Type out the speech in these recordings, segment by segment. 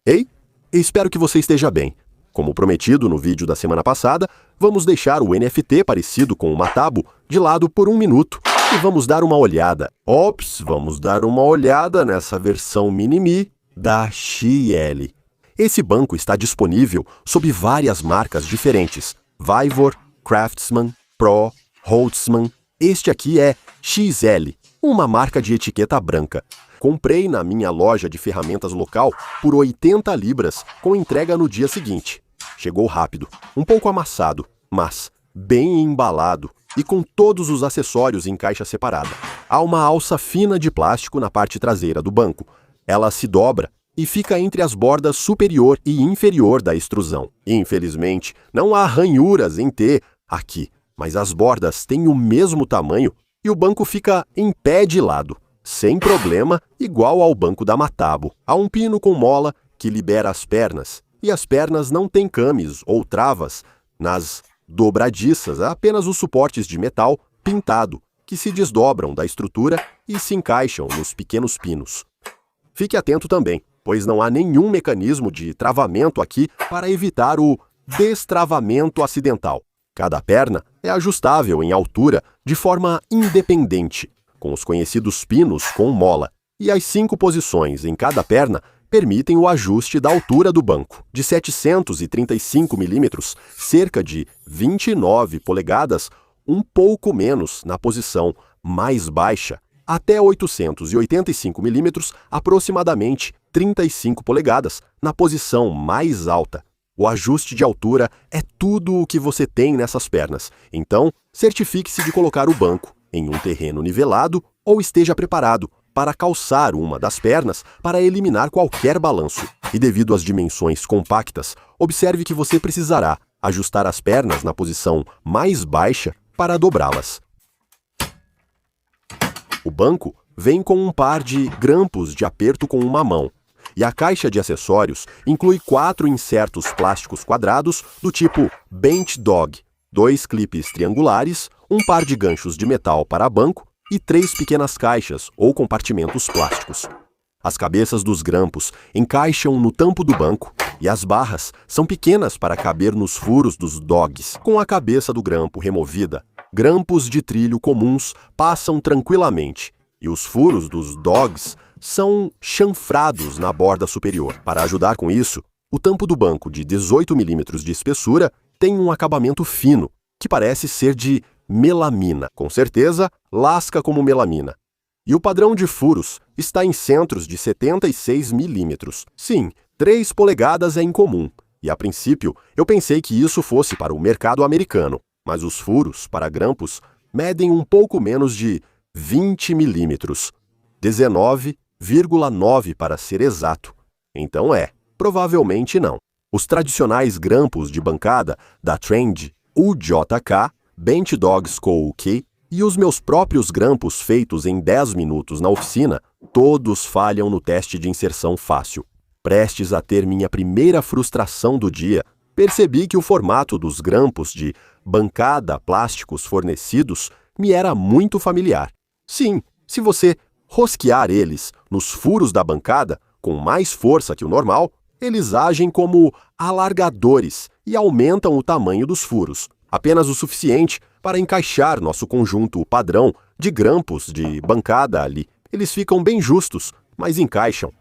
Ei, espero que você esteja bem. Como prometido no vídeo da semana passada, vamos deixar o NFT parecido com o Metabo de lado por um minuto e vamos dar uma olhada. Vamos dar uma olhada nessa versão mini-me da XL. Esse banco está disponível sob várias marcas diferentes: Vivor, Craftsman, Pro, Holtzman. Este aqui é XL, uma marca de etiqueta branca. Comprei na minha loja de ferramentas local por 80 libras, com entrega no dia seguinte. Chegou rápido, um pouco amassado, mas bem embalado e com todos os acessórios em caixa separada. Há uma alça fina de plástico na parte traseira do banco. Ela se dobra e fica entre as bordas superior e inferior da extrusão. Infelizmente, não há ranhuras em T aqui, mas as bordas têm o mesmo tamanho e o banco fica em pé de lado, sem problema, igual ao banco da Metabo. Há um pino com mola que libera as pernas, e as pernas não têm cames ou travas nas dobradiças, apenas os suportes de metal pintado, que se desdobram da estrutura e se encaixam nos pequenos pinos. Fique atento também, pois não há nenhum mecanismo de travamento aqui para evitar o destravamento acidental. Cada perna é ajustável em altura de forma independente, com os conhecidos pinos com mola, e as 5 posições em cada perna permitem o ajuste da altura do banco, de 735 mm, cerca de 29 polegadas, um pouco menos na posição mais baixa, até 885 mm, aproximadamente 35 polegadas, na posição mais alta. O ajuste de altura é tudo o que você tem nessas pernas, então certifique-se de colocar o banco em um terreno nivelado ou esteja preparado para calçar uma das pernas para eliminar qualquer balanço. E devido às dimensões compactas, observe que você precisará ajustar as pernas na posição mais baixa para dobrá-las. O banco vem com um par de grampos de aperto com uma mão, e a caixa de acessórios inclui 4 insertos plásticos quadrados do tipo Bench Dog, 2 clipes triangulares, um par de ganchos de metal para banco e 3 pequenas caixas ou compartimentos plásticos. As cabeças dos grampos encaixam no tampo do banco e as barras são pequenas para caber nos furos dos dogs. Com a cabeça do grampo removida, grampos de trilho comuns passam tranquilamente e os furos dos dogs são chanfrados na borda superior. Para ajudar com isso, o tampo do banco de 18 mm de espessura tem um acabamento fino, que parece ser de melamina. Com certeza, lasca como melamina. E o padrão de furos está em centros de 76 mm. Sim, 3 polegadas é incomum. E a princípio, eu pensei que isso fosse para o mercado americano. Mas os furos para grampos medem um pouco menos de 20 mm. 19,9 para ser exato. Então provavelmente não. Os tradicionais grampos de bancada da Trend, UJK, Bench Dogs Co. e os meus próprios grampos feitos em 10 minutos na oficina, todos falham no teste de inserção fácil. Prestes a ter minha primeira frustração do dia, percebi que o formato dos grampos de bancada plásticos fornecidos me era muito familiar. Sim, se você rosquear eles nos furos da bancada com mais força que o normal, eles agem como alargadores e aumentam o tamanho dos furos, apenas o suficiente para encaixar nosso conjunto padrão de grampos de bancada ali. Eles ficam bem justos, mas encaixam.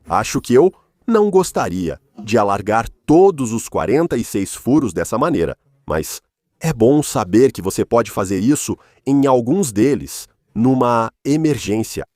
Acho que eu não gostaria de alargar todos os 46 furos dessa maneira, mas é bom saber que você pode fazer isso em alguns deles, numa emergência.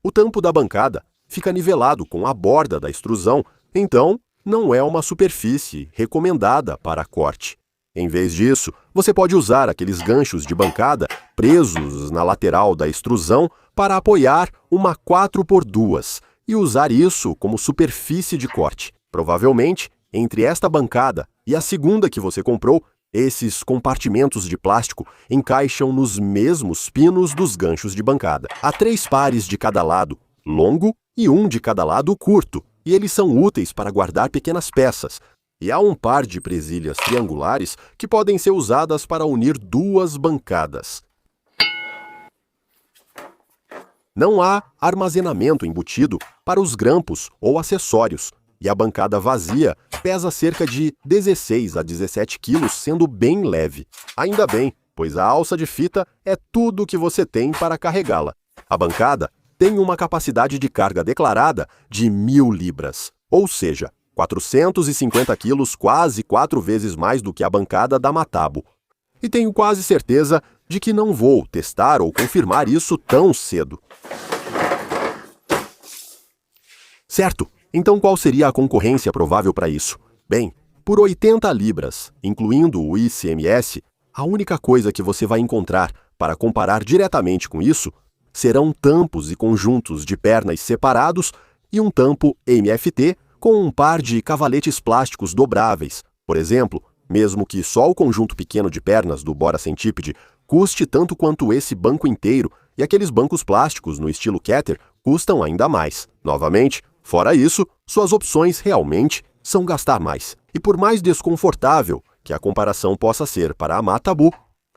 O tampo da bancada fica nivelado com a borda da extrusão, então não é uma superfície recomendada para corte. Em vez disso, você pode usar aqueles ganchos de bancada presos na lateral da extrusão para apoiar uma 4x2 e usar isso como superfície de corte. Provavelmente, entre esta bancada e a segunda que você comprou, esses compartimentos de plástico encaixam nos mesmos pinos dos ganchos de bancada. Há 3 pares de cada lado, longo, e 1 de cada lado curto, e eles são úteis para guardar pequenas peças. E há um par de presilhas triangulares que podem ser usadas para unir 2 bancadas. Não há armazenamento embutido para os grampos ou acessórios, e a bancada vazia pesa cerca de 16 a 17 quilos, sendo bem leve. Ainda bem, pois a alça de fita é tudo o que você tem para carregá-la. A bancada tem uma capacidade de carga declarada de 1.000 libras, ou seja, 450 quilos, quase 4 vezes mais do que a bancada da Metabo. E tenho quase certeza de que não vou testar ou confirmar isso tão cedo. Certo, então qual seria a concorrência provável para isso? Bem, por 80 libras, incluindo o ICMS, a única coisa que você vai encontrar para comparar diretamente com isso serão tampos e conjuntos de pernas separados e um tampo MFT com um par de cavaletes plásticos dobráveis. Por exemplo, mesmo que só o conjunto pequeno de pernas do Bora Centípede custe tanto quanto esse banco inteiro, e aqueles bancos plásticos no estilo Cater custam ainda mais. Novamente, fora isso, suas opções realmente são gastar mais. E por mais desconfortável que a comparação possa ser para a Metabo,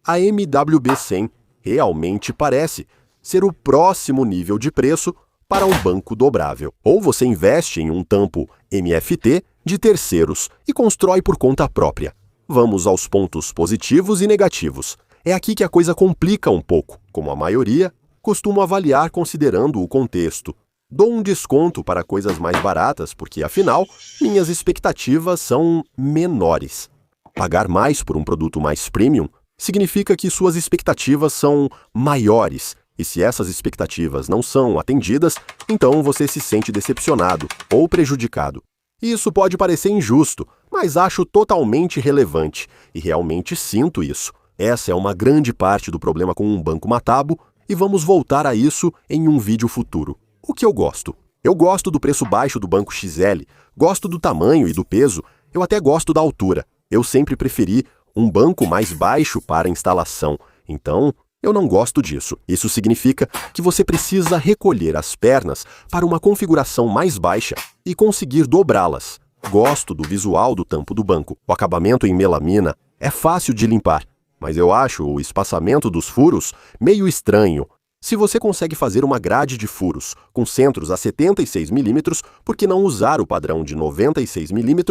a MWB-100 realmente parece ser o próximo nível de preço para um banco dobrável. Ou você investe em um tampo MFT de terceiros e constrói por conta própria. Vamos aos pontos positivos e negativos. É aqui que a coisa complica um pouco, como a maioria costumo avaliar considerando o contexto. Dou um desconto para coisas mais baratas porque, afinal, minhas expectativas são menores. Pagar mais por um produto mais premium significa que suas expectativas são maiores. E se essas expectativas não são atendidas, então você se sente decepcionado ou prejudicado. Isso pode parecer injusto, mas acho totalmente relevante, e realmente sinto isso. Essa é uma grande parte do problema com um banco Metabo, e vamos voltar a isso em um vídeo futuro. O que eu gosto? Eu gosto do preço baixo do banco XL, gosto do tamanho e do peso, eu até gosto da altura. Eu sempre preferi um banco mais baixo para instalação, então eu não gosto disso. Isso significa que você precisa recolher as pernas para uma configuração mais baixa e conseguir dobrá-las. Gosto do visual do tampo do banco. O acabamento em melamina é fácil de limpar, mas eu acho o espaçamento dos furos meio estranho. Se você consegue fazer uma grade de furos com centros a 76 mm, por que não usar o padrão de 96 mm?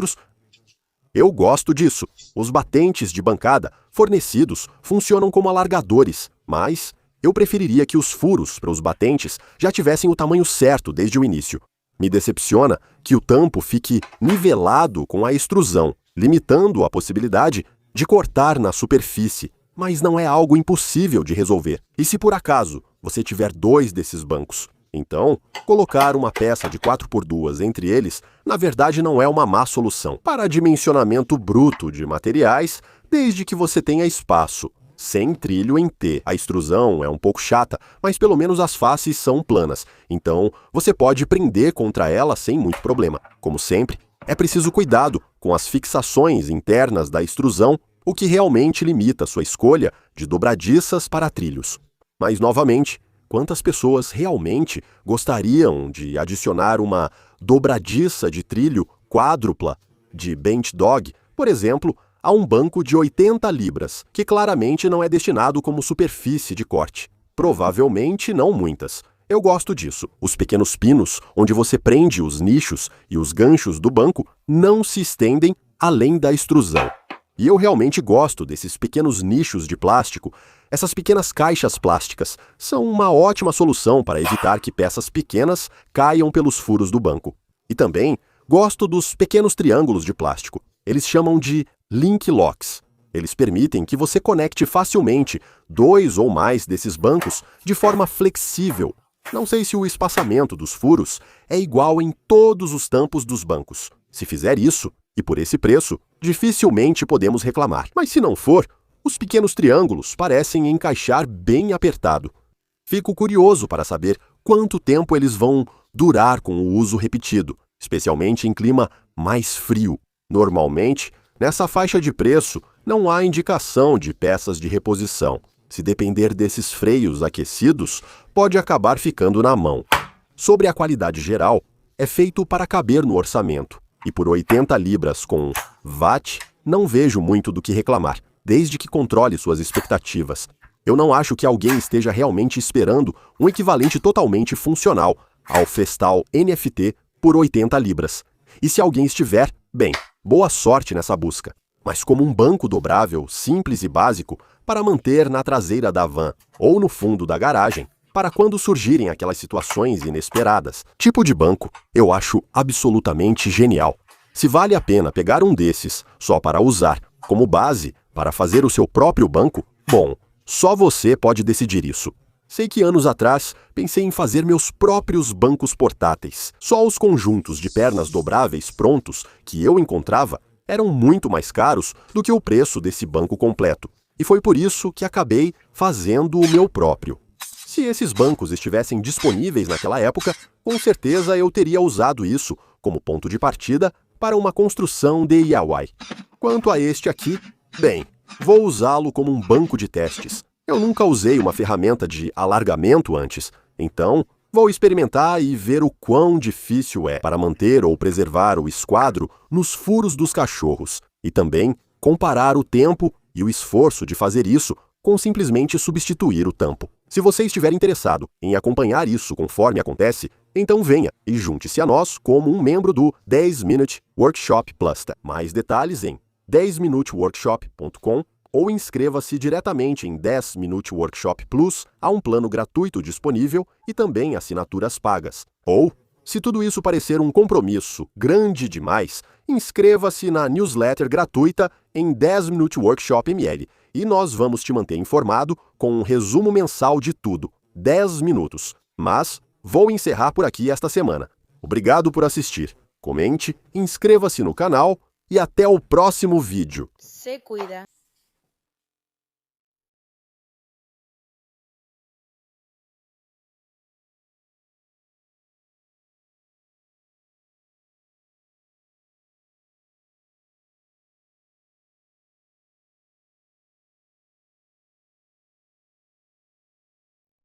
Eu gosto disso. Os batentes de bancada fornecidos funcionam como alargadores, mas eu preferiria que os furos para os batentes já tivessem o tamanho certo desde o início. Me decepciona que o tampo fique nivelado com a extrusão, limitando a possibilidade de cortar na superfície, mas não é algo impossível de resolver. E se por acaso você tiver 2 desses bancos? Então, colocar uma peça de 4x2 entre eles, na verdade não é uma má solução para dimensionamento bruto de materiais, desde que você tenha espaço, sem trilho em T. A extrusão é um pouco chata, mas pelo menos as faces são planas, então você pode prender contra ela sem muito problema. Como sempre, é preciso cuidado com as fixações internas da extrusão, o que realmente limita sua escolha de dobradiças para trilhos. Mas, novamente, quantas pessoas realmente gostariam de adicionar uma dobradiça de trilho quádrupla de bench dog, por exemplo, a um banco de 80 libras, que claramente não é destinado como superfície de corte? Provavelmente não muitas. Eu gosto disso. Os pequenos pinos, onde você prende os nichos e os ganchos do banco, não se estendem além da extrusão. E eu realmente gosto desses pequenos nichos de plástico. Essas pequenas caixas plásticas são uma ótima solução para evitar que peças pequenas caiam pelos furos do banco. E também gosto dos pequenos triângulos de plástico. Eles chamam de link locks. Eles permitem que você conecte facilmente 2 ou mais desses bancos de forma flexível. Não sei se o espaçamento dos furos é igual em todos os tampos dos bancos. Se fizer isso, e por esse preço, dificilmente podemos reclamar. Mas se não for, os pequenos triângulos parecem encaixar bem apertado. Fico curioso para saber quanto tempo eles vão durar com o uso repetido, especialmente em clima mais frio. Normalmente, nessa faixa de preço, não há indicação de peças de reposição. Se depender desses freios aquecidos, pode acabar ficando na mão. Sobre a qualidade geral, é feito para caber no orçamento. E por 80 libras com VAT, não vejo muito do que reclamar, desde que controle suas expectativas. Eu não acho que alguém esteja realmente esperando um equivalente totalmente funcional ao Festal NFT por 80 libras. E se alguém estiver, bem, boa sorte nessa busca. Mas como um banco dobrável simples e básico para manter na traseira da van ou no fundo da garagem, para quando surgirem aquelas situações inesperadas, tipo de banco, eu acho absolutamente genial. Se vale a pena pegar um desses só para usar como base para fazer o seu próprio banco, bom, só você pode decidir isso. Sei que anos atrás pensei em fazer meus próprios bancos portáteis. Só os conjuntos de pernas dobráveis prontos que eu encontrava eram muito mais caros do que o preço desse banco completo. E foi por isso que acabei fazendo o meu próprio. Se esses bancos estivessem disponíveis naquela época, com certeza eu teria usado isso como ponto de partida para uma construção DIY. Quanto a este aqui, bem, vou usá-lo como um banco de testes. Eu nunca usei uma ferramenta de alargamento antes, então vou experimentar e ver o quão difícil é para manter ou preservar o esquadro nos furos dos cachorros e também comparar o tempo e o esforço de fazer isso com simplesmente substituir o tampo. Se você estiver interessado em acompanhar isso conforme acontece, então venha e junte-se a nós como um membro do 10 Minute Workshop Plus. Mais detalhes em 10minuteworkshop.com ou inscreva-se diretamente em 10 Minute Workshop Plus, há um plano gratuito disponível e também assinaturas pagas. Ou, se tudo isso parecer um compromisso grande demais, inscreva-se na newsletter gratuita em 10 Minute Workshop ML e nós vamos te manter informado com um resumo mensal de tudo, 10 minutos. Mas vou encerrar por aqui esta semana. Obrigado por assistir. Comente, inscreva-se no canal e até o próximo vídeo. Se cuida.